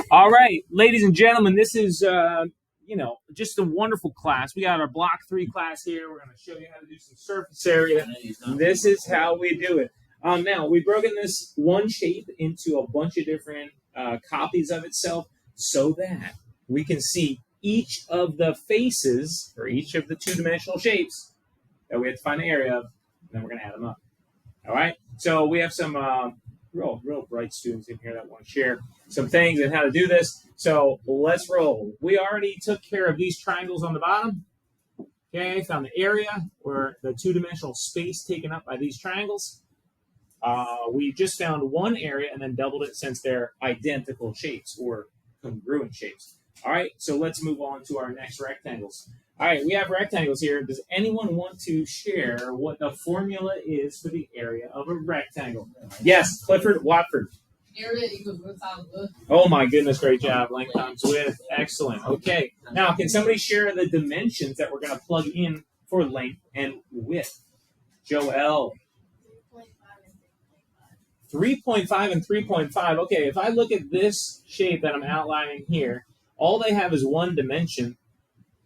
All right, ladies and gentlemen, this is just a wonderful class. We got our Block 3 class here. We're going to show you how to do some surface area. This is how we do it. Now, we've broken this one shape into a bunch of different copies of itself so that we can see each of the faces for each of the two-dimensional shapes that we have to find the area of, and then we're going to add them up. All right? So we have some real bright students in here that want to share some things and how to do this. So let's roll. We already took care of these triangles on the bottom. Okay, found the area or the two-dimensional space taken up by these triangles. We just found one area and then doubled it since they're identical shapes or congruent shapes. All right, so let's move on to our next rectangles. All right, we have rectangles here. Does anyone want to share what the formula is for the area of a rectangle? Yes, Clifford Watford. Area equals width times width. Oh my goodness, great job. Length times width. Excellent. Okay, now can somebody share the dimensions that we're going to plug in for length and width? Joel. 3.5 and 3.5. Okay, if I look at this shape that I'm outlining here, all they have is one dimension.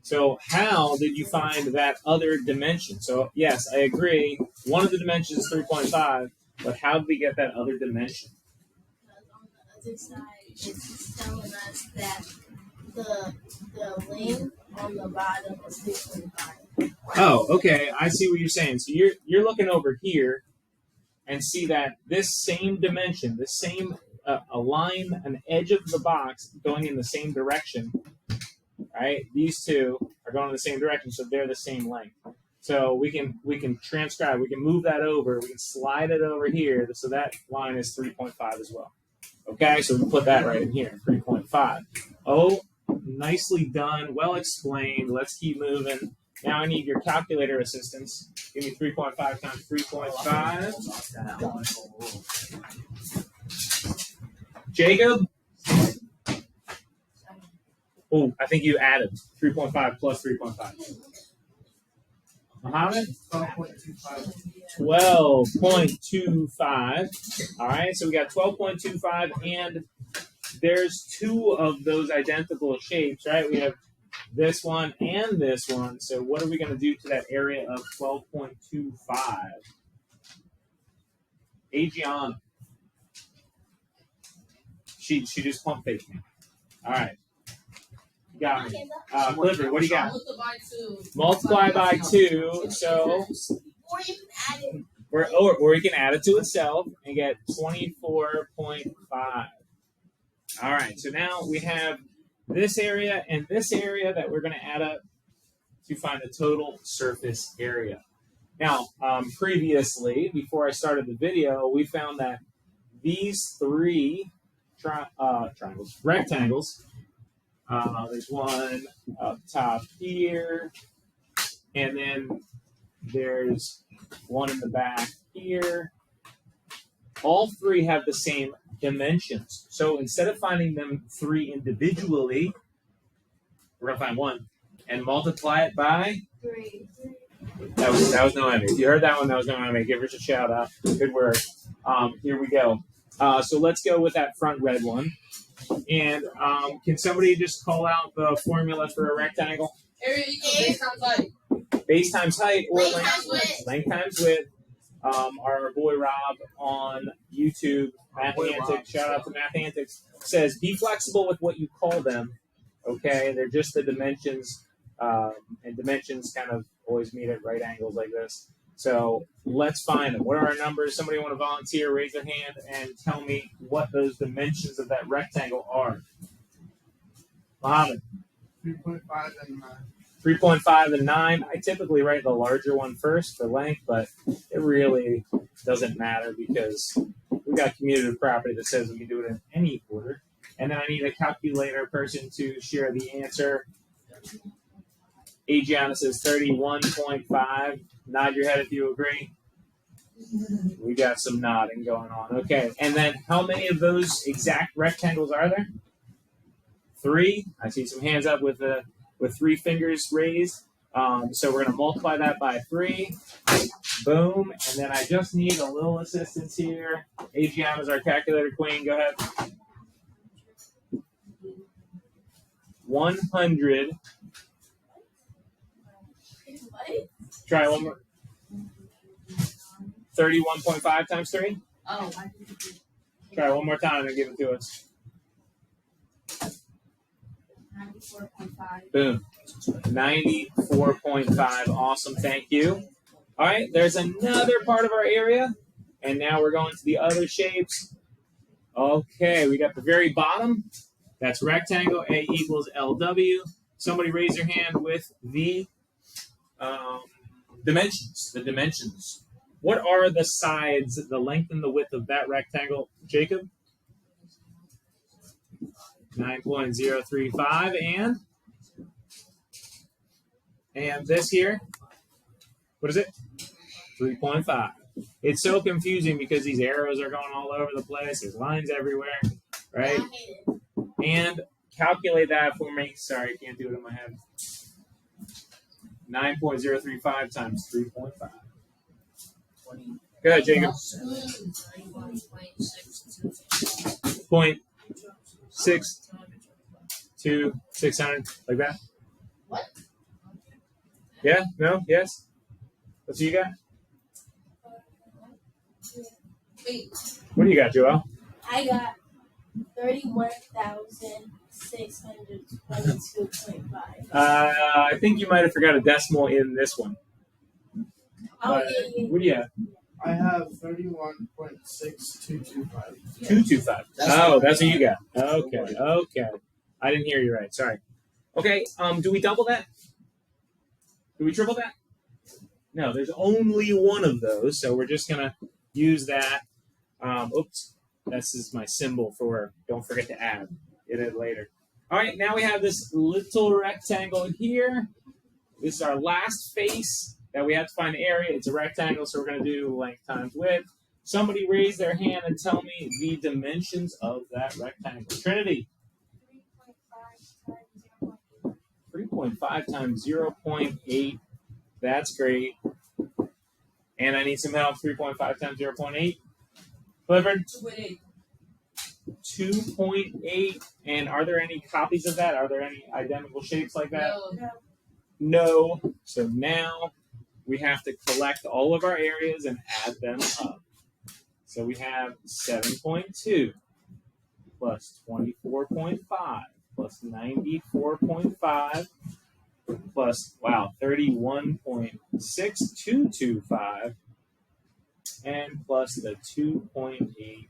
So how did you find that other dimension? So yes, I agree. One of the dimensions is 3.5, but how did we get that other dimension? Because on the other side, it's telling us that the length on the bottom is 3.5. Oh, okay. I see what you're saying. So you're looking over here and see that this same dimension, this same a line, an edge of the box going in the same direction, right? These two are going in the same direction, so they're the same length. So we can transcribe, we can move that over, we can slide it over here, so that line is 3.5 as well. Okay, so we put that right in here, 3.5. Oh, nicely done, well explained. Let's keep moving. Now I need your calculator assistance. Give me 3.5 times 3.5. Jacob? Oh, I think you added 3.5 plus 3.5. Mohammed? 12.25. All right, so we got 12.25, and there's two of those identical shapes, right? We have this one and this one. So what are we going to do to that area of 12.25? Adriana. She just pump faked me. All right. You got me. Clifford, what do you got? Multiply by 2. So, Or you can add it. or you can add it to itself and get 24.5. All right. So now we have this area and this area that we're going to add up to find the total surface area. Now, previously, before I started the video, we found that these three rectangles, there's one up top here, and then there's one in the back here. All three have the same dimensions. So instead of finding them three individually, we're going to find one and multiply it by 3. That was Noemi. If you heard that one, that was Noemi. Give her a shout out. Good work. Here we go. So let's go with that front red one. And can somebody just call out the formula for a rectangle? Area equals base times height. Base times height or Length times width. Length times width. Our boy Rob on YouTube, Math Antics, shout out to Math Antics, says be flexible with what you call them. Okay, they're just the dimensions, and dimensions kind of always meet at right angles like this. So let's find them. What are our numbers? Somebody want to volunteer? Raise their hand and tell me what those dimensions of that rectangle are. Mohammed. 3.5 and 9. 3.5 and 9. I typically write the larger one first for length, but it really doesn't matter because we got commutative property that says we can do it in any order. And then I need a calculator person to share the answer. Adriana says 31.5. Nod your head if you agree. We got some nodding going on. Okay, and then how many of those exact rectangles are there? 3. I see some hands up with 3 fingers raised. So we're going to multiply that by 3. Boom. And then I just need a little assistance here. Adriana's our calculator queen. Go ahead. 100. What? Try one more. 31.5 times 3. Oh. Try one more time and give it to us. 94.5. Boom. 94.5. Awesome. Thank you. All right. There's another part of our area. And now we're going to the other shapes. Okay. We got the very bottom. That's rectangle. A equals LW. Somebody raise your hand with the dimensions. The dimensions. What are the sides, the length and the width of that rectangle, Jacob? 9.035 and this here, what is it? 3.5. It's so confusing because these arrows are going all over the place. There's lines everywhere, right? I hate it. And calculate that for me. Sorry, I can't do it in my head. 9.035 times 3.5. Go ahead, Jacob. 0.6 to 600, like that. What? Yeah? No? Yes? What do you got? Wait. What do you got, Joel? I got 31,622.5. I think you might have forgot a decimal in this one. Oh, yeah. What do you have? I have 31.6225. 225. Oh, that's what you got. Okay. I didn't hear you right. Sorry. Okay. Do we double that? Do we triple that? No, there's only one of those, so we're just gonna use that. Oops, this is my symbol for don't forget to add. Get it later. All right, now we have this little rectangle here. This is our last face that we have to find the area. It's a rectangle, so we're gonna do length times width. Somebody raise their hand and tell me the dimensions of that rectangle. Trinity. 3.5 times 0.8. That's great. And I need some help. 3.5 times 0.8. Clifford? 2.8. 2.8. And are there any copies of that? Are there any identical shapes like that? No. No. So now we have to collect all of our areas and add them up. So we have 7.2 plus 24.5 plus 94.5 plus, 31.6225 and plus the 2.8.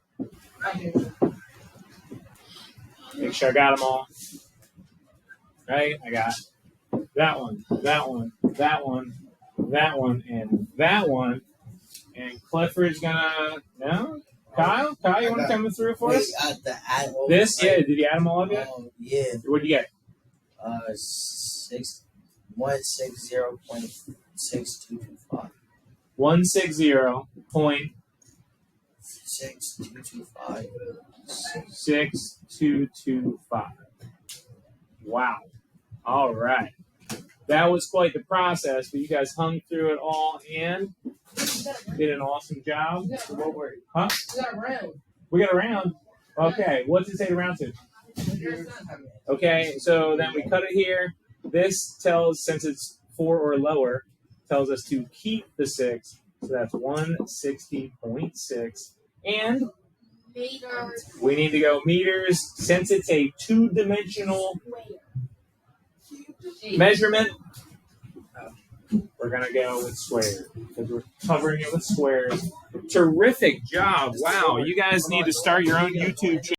Make sure I got them all. Right? I got that one, that one, that one, that one, and that one. And Clifford's gonna, no? Kyle, you want to come through for us? This, yeah. Did you add them all up yet? Yeah. What do you get? 160.6225. 160.6225. 6225. Wow. All right. That was quite the process, but you guys hung through it all and did an awesome job. Huh? We got a round. We got a round. Okay. What's it say to round to? Okay. So then we cut it here. This tells, since it's 4 or lower, tells us to keep the 6. So that's 160.6. And Meters. we need to go meters. Since it's a 2-dimensional measurement, we're going to go with squares because we're covering it with squares. Terrific job. Wow. You guys need to start your own YouTube channel.